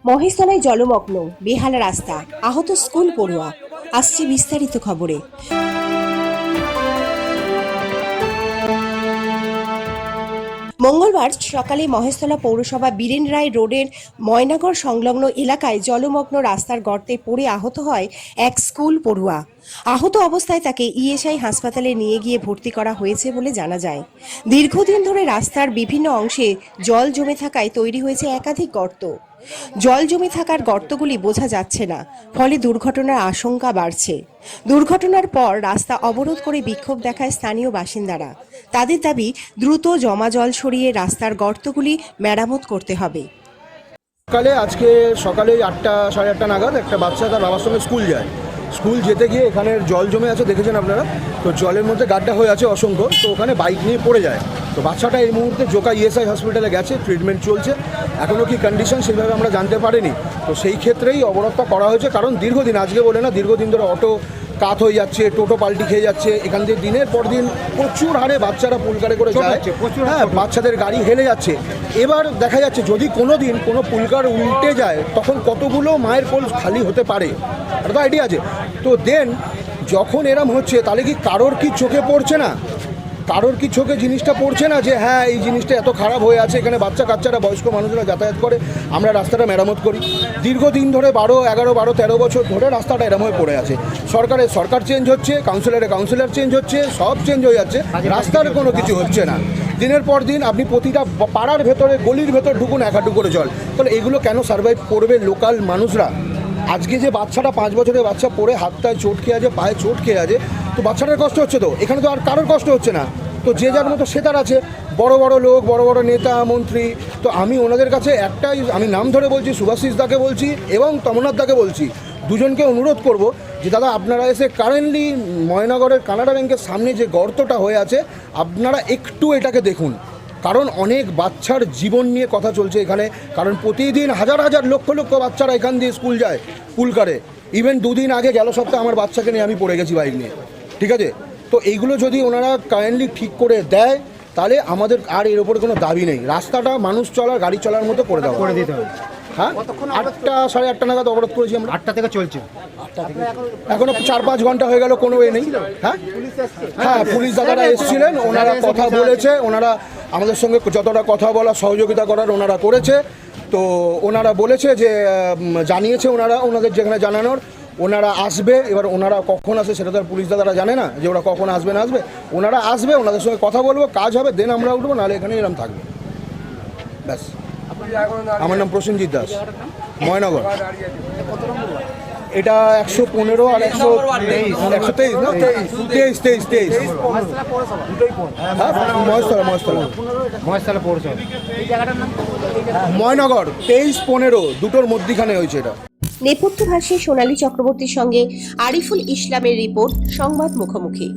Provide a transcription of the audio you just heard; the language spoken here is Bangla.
মহেশতলায় জলমগ্ন বেহালা রাস্তা, আহত স্কুল পড়ুয়া। আসছে বিস্তারিত খবরে। মঙ্গলবার সকালে মহেশতলা পৌরসভা বীরেন রায় রোডের ময়নাগর সংলগ্ন এলাকায় জলমগ্ন রাস্তার গর্তে পড়ে আহত হয় এক স্কুল পড়ুয়া। আহত অবস্থায় তাকে ইএসআই হাসপাতালে নিয়ে গিয়ে ভর্তি করা হয়েছে বলে জানা যায়। দীর্ঘদিন ধরে রাস্তার বিভিন্ন অংশে জল জমে থাকায় তৈরি হয়েছে একাধিক গর্ত। জল জমে থাকার গর্তগুলি বোঝা যাচ্ছে না, ফলে দুর্ঘটনার আশঙ্কা বাড়ছে। দুর্ঘটনার পর রাস্তা অবরোধ করে বিক্ষোভ দেখায় স্থানীয় বাসিন্দারা। তাদের দাবি, দ্রুত জমা জল সরিয়ে রাস্তার গর্তগুলি মেরামত করতে হবে। আজকে সকালে 8টা সাড়ে 8টা নাগাদ একটা বাচ্চা তার বাবার সঙ্গে স্কুল যায়। স্কুল যেতে গিয়ে এখানের জল জমে আছে, দেখেছেন আপনারা। তো জলের মধ্যে গাড্ডা হয়ে আছে অসংখ্য। তো ওখানে বাইক নিয়ে পড়ে যায়। তো বাচ্চাটা এই মুহূর্তে জোকা ইএসআই হসপিটালে গেছে, ট্রিটমেন্ট চলছে। এখনও কি কন্ডিশন সেভাবে আমরা জানতে পারিনি। তো সেই ক্ষেত্রেই অবরোধটা করা হয়েছে, কারণ দীর্ঘদিন, আজকে বলে না, দীর্ঘদিন ধরে অটো কাত হয়ে যাচ্ছে, টোটো পাল্টি খেয়ে যাচ্ছে। এখান থেকে দিনের পর দিন প্রচুর হারে বাচ্চারা পুলকারে করে যায়, হ্যাঁ, বাচ্চাদের গাড়ি হেলে যাচ্ছে। এবার দেখা যাচ্ছে যদি কোনো দিন কোনো পুলকার উল্টে যায় তখন কতগুলো মায়ের কোল খালি হতে পারে, এটা তো আইডিয়া আছে। তো দেন যখন এরম হচ্ছে, তাহলে কি কারোর কি চোখে পড়ছে না? কারোর কি চোখে জিনিসটা পড়ছে না যে হ্যাঁ, এই জিনিসটা এত খারাপ হয়ে আছে, এখানে বাচ্চা কাচ্চারা, বয়স্ক মানুষরা যাতায়াত করে, আমরা রাস্তাটা মেরামত করি। দীর্ঘদিন ধরে 13 বছর ধরে রাস্তাটা এরম হয়ে পড়ে আছে। সরকার চেঞ্জ হচ্ছে, কাউন্সিলর চেঞ্জ হচ্ছে, সব চেঞ্জ হয়ে যাচ্ছে, রাস্তার কোনো কিছু হচ্ছে না। দিনের পর দিন আপনি প্রতিটা পাড়ার ভেতরে, গলির ভেতর ঢুকুন, 1 হাঁটু করে জল। তাহলে এগুলো কেন সার্ভাইভ করবে লোকাল মানুষরা? আজকে যে বাচ্চাটা 5 বছরের বাচ্চা পড়ে হাতটায় চোট খেয়ে আছে, পায়ে চোট খেয়ে আছে, তো বাচ্চাটার কষ্ট হচ্ছে। তো এখানে তো আর কারোর কষ্ট হচ্ছে না। তো যে যার মতো সে তার আছে, বড় বড় লোক, বড় বড় নেতা মন্ত্রী। তো আমি ওনাদের কাছে একটাই, আমি নাম ধরে বলছি, সুভাষিস দাকে বলছি এবং তমনাথ দাকে বলছি, দুজনকে অনুরোধ করব যে দাদা, আপনারা এসে কারেন্টলি ময়নাগরের কানাডা ব্যাংকের সামনে যে গর্তটা হয়ে আছে, আপনারা একটু এটাকে দেখুন। কারণ অনেক বাচ্চার জীবন নিয়ে কথা চলছে এখানে। কারণ প্রতিদিন হাজার হাজার লক্ষ লক্ষ বাচ্চারা এখান দিয়ে স্কুল যায় পুলকারে। ইভেন 2 দিন আগে, গেল সপ্তাহে আমার বাচ্চাকে নিয়ে আমি পড়ে গেছি বাইক নিয়ে, ঠিক আছে? তো এইগুলো যদি ওনারা কাইন্ডলি ঠিক করে দেয়, তাহলে আমাদের আর এর ওপরে কোনো দাবি নেই। রাস্তাটা মানুষ চলার, গাড়ি চলার মতো করে দিতে হবে। হ্যাঁ, 8টা সাড়ে 8টা নাগাদ অবরোধ করেছি আমরা। 8টা থেকে চলছে, এখনো 4-5 ঘন্টা হয়ে গেল, কোনো নেই। হ্যাঁ, পুলিশ দাদারা এসেছিলেন, ওনারা কথা বলেছে, ওনারা আমাদের সঙ্গে যতটা কথা বলা, সহযোগিতা করার ওনারা করেছে। তো ওনারা বলেছে যে জানিয়েছে ওনাদের যেখানে জানানোর, ওনারা আসবে। এবার ওনারা কখন আসে সেটা তো আর পুলিশ দাদারা জানে না, যে ওরা কখন আসবে না আসবে। ওনারা আসবে, ওনাদের সঙ্গে কথা বলবো, কাজ হবে, দেন আমরা উঠবো, নাহলে এখানে এরম থাকবে, ব্যাস। আমার নাম প্রসেনজিৎ দাস, ময়নাগর। এটা 115 আর 123 না, 23 হ্যাঁ, মহেশতলা পৌরসভা, ময়নাগর 23-15 দুটোর মধ্যিখানে হয়েছে এটা। নেপথ্য ভাষী সোনালী চক্রবর্তীর সঙ্গে আরিফুল ইসলামের রিপোর্ট, সংবাদ মুখোমুখি।